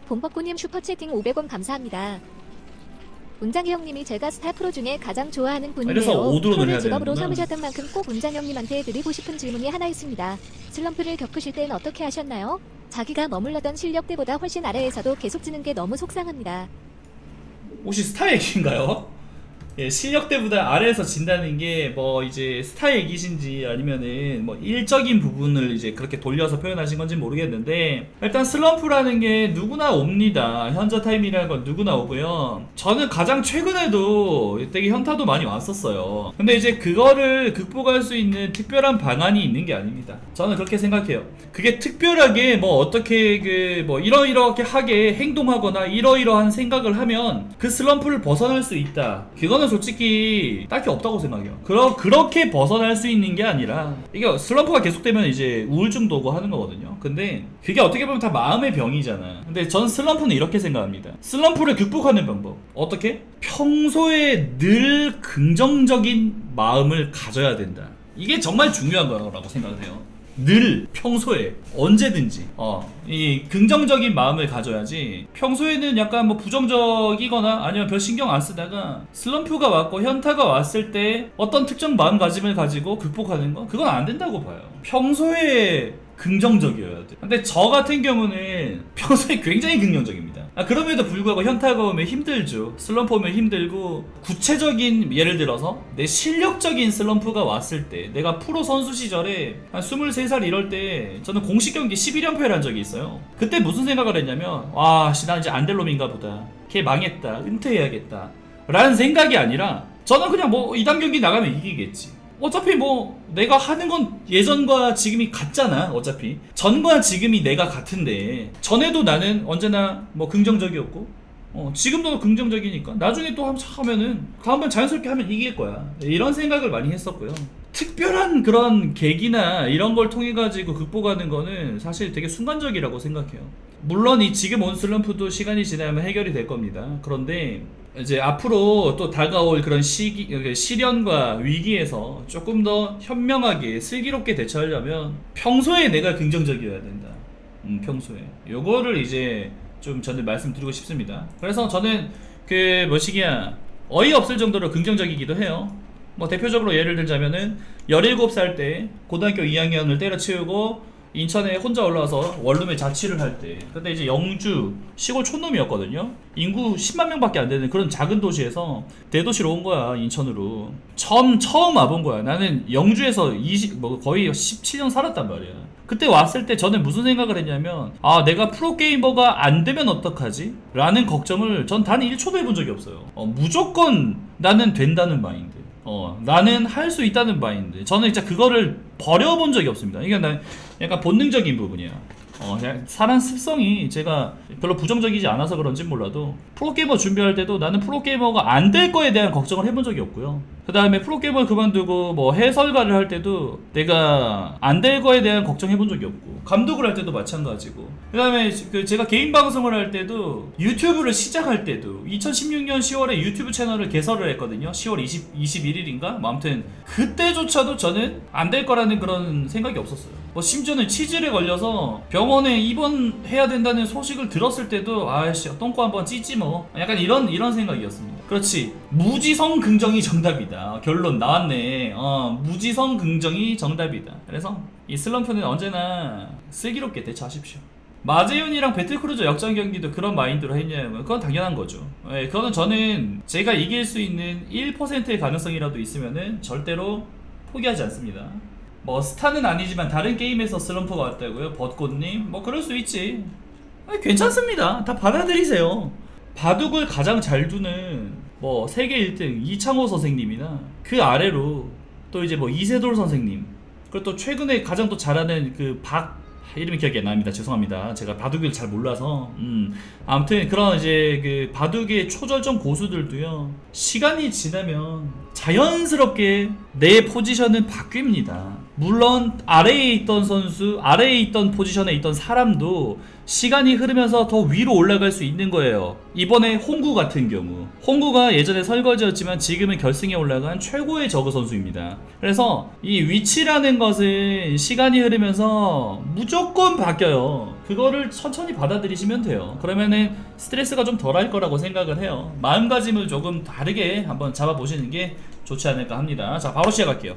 봄벚꽃님 슈퍼채팅 500원 감사합니다. 운장이 형님이 제가 스타 프로 중에 가장 좋아하는 분인데요. 그래서 오드론을 프로를 해야 직업으로 되는구나. 삼으셨던 만큼 꼭 운장 형님한테 드리고 싶은 질문이 하나 있습니다. 슬럼프를 겪으실 땐 어떻게 하셨나요? 자기가 머물러던 실력대보다 훨씬 아래에서도 계속 지는 게 너무 속상합니다. 혹시 스타 얘기인가요? 예, 실력대보다 아래에서 진다는 게 뭐 이제 스타 얘기신지 아니면은 뭐 일적인 부분을 이제 그렇게 돌려서 표현하신 건지 모르겠는데, 일단 슬럼프라는 게 누구나 옵니다. 현자 타임이라는 건 누구나 오고요. 저는 가장 최근에도 되게 현타도 많이 왔었어요. 근데 이제 그거를 극복할 수 있는 특별한 방안이 있는 게 아닙니다. 저는 그렇게 생각해요. 그게 특별하게 뭐 어떻게 그 뭐 이러이러하게 하게 행동하거나 이러이러한 생각을 하면 그 슬럼프를 벗어날 수 있다. 그거는 솔직히 딱히 없다고 생각해요. 그렇게 벗어날 수 있는 게 아니라, 이게 슬럼프가 계속되면 이제 우울증도 오고 하는 거거든요. 근데 그게 어떻게 보면 다 마음의 병이잖아. 근데 전 슬럼프는 이렇게 생각합니다. 슬럼프를 극복하는 방법 어떻게? 평소에 늘 긍정적인 마음을 가져야 된다. 이게 정말 중요한 거라고 생각을 해요. 늘 평소에 언제든지 이 긍정적인 마음을 가져야지, 평소에는 약간 뭐 부정적이거나 아니면 별 신경 안 쓰다가 슬럼프가 왔고 현타가 왔을 때 어떤 특정 마음가짐을 가지고 극복하는 거, 그건 안 된다고 봐요. 평소에 긍정적이어야 돼. 근데 저 같은 경우는 평소에 굉장히 긍정적입니다. 그럼에도 불구하고 현타가 오면 힘들죠. 슬럼프 오면 힘들고, 구체적인 예를 들어서 내 실력적인 슬럼프가 왔을 때, 내가 프로 선수 시절에 한 23살 이럴 때 저는 공식 경기 11연패를 한 적이 있어요. 그때 무슨 생각을 했냐면, 와 씨, 나 이제 안 될 놈인가 보다, 걔 망했다, 은퇴해야겠다 라는 생각이 아니라, 저는 그냥 뭐 2단 경기 나가면 이기겠지, 어차피 뭐 내가 하는 건 예전과 지금이 같잖아. 어차피 전과 지금이 내가 같은데, 전에도 나는 언제나 뭐 긍정적이었고 지금도 긍정적이니까 나중에 또 하면은 다음번 자연스럽게 하면 이길 거야, 이런 생각을 많이 했었고요. 특별한 그런 계기나 이런 걸 통해 가지고 극복하는 거는 사실 되게 순간적이라고 생각해요. 물론 이 지금 온 슬럼프도 시간이 지나면 해결이 될 겁니다. 그런데 이제 앞으로 또 다가올 그런 시련과 위기에서 조금 더 현명하게 슬기롭게 대처하려면 평소에 내가 긍정적이어야 된다. 평소에 요거를 이제 좀 저는 말씀드리고 싶습니다. 그래서 저는 그 뭐시기야 어이없을 정도로 긍정적이기도 해요. 뭐 대표적으로 예를 들자면은 17살 때 고등학교 2학년을 때려치우고 인천에 혼자 올라와서 원룸에 자취를 할 때, 근데 이제 영주 시골 촌놈이었거든요. 인구 10만 명밖에 안 되는 그런 작은 도시에서 대도시로 온 거야, 인천으로. 처음 와본 거야. 나는 영주에서 거의 17년 살았단 말이야. 그때 왔을 때 저는 무슨 생각을 했냐면, 내가 프로게이머가 안 되면 어떡하지? 라는 걱정을 전 단 1초도 해본 적이 없어요. 무조건 나는 된다는 마인드. 나는 할 수 있다는 마인드. 저는 진짜 그거를 버려본 적이 없습니다. 이게 난 약간 본능적인 부분이야. 그냥 사람 습성이, 제가 별로 부정적이지 않아서 그런지 몰라도 프로게이머 준비할 때도 나는 프로게이머가 안 될 거에 대한 걱정을 해본 적이 없고요. 그 다음에 프로게이머를 그만두고 뭐 해설가를 할 때도 내가 안 될 거에 대한 걱정해본 적이 없고, 감독을 할 때도 마찬가지고, 그 다음에 제가 개인 방송을 할 때도, 유튜브를 시작할 때도 2016년 10월에 유튜브 채널을 개설을 했거든요. 10월 21일인가? 뭐 아무튼 그때조차도 저는 안 될 거라는 그런 생각이 없었어요. 뭐 심지어는 치질에 걸려서 병원에 입원해야 된다는 소식을 들었을 때도 아이씨 똥꼬 한번 찢지 뭐, 약간 이런 생각이었습니다. 그렇지, 무지성 긍정이 정답이다. 결론 나왔네. 무지성 긍정이 정답이다. 그래서 이 슬럼프는 언제나 슬기롭게 대처하십시오. 마재윤이랑 배틀크루저 역전 경기도 그런 마인드로 했냐면 그건 당연한 거죠. 그거는 저는 제가 이길 수 있는 1%의 가능성이라도 있으면은 절대로 포기하지 않습니다. 뭐 스타는 아니지만 다른 게임에서 슬럼프가 왔다고요? 벚꽃님? 뭐 그럴 수 있지. 괜찮습니다. 다 받아들이세요. 바둑을 가장 잘 두는 뭐 세계 1등 이창호 선생님이나 그 아래로 또 이제 뭐 이세돌 선생님, 그리고 또 최근에 가장 또 잘하는 그 이름이 기억이 안 납니다. 죄송합니다. 제가 바둑을 잘 몰라서. 아무튼 그런 이제 그 바둑의 초절정 고수들도요, 시간이 지나면 자연스럽게 내 포지션은 바뀝니다. 물론 아래에 있던 선수, 아래에 있던 포지션에 있던 사람도 시간이 흐르면서 더 위로 올라갈 수 있는 거예요. 이번에 홍구 같은 경우, 홍구가 예전에 설거지였지만 지금은 결승에 올라간 최고의 저그 선수입니다. 그래서 이 위치라는 것은 시간이 흐르면서 무조건 바뀌어요. 그거를 천천히 받아들이시면 돼요. 그러면은 스트레스가 좀 덜할 거라고 생각을 해요. 마음가짐을 조금 다르게 한번 잡아보시는 게 좋지 않을까 합니다. 자, 바로 시작할게요.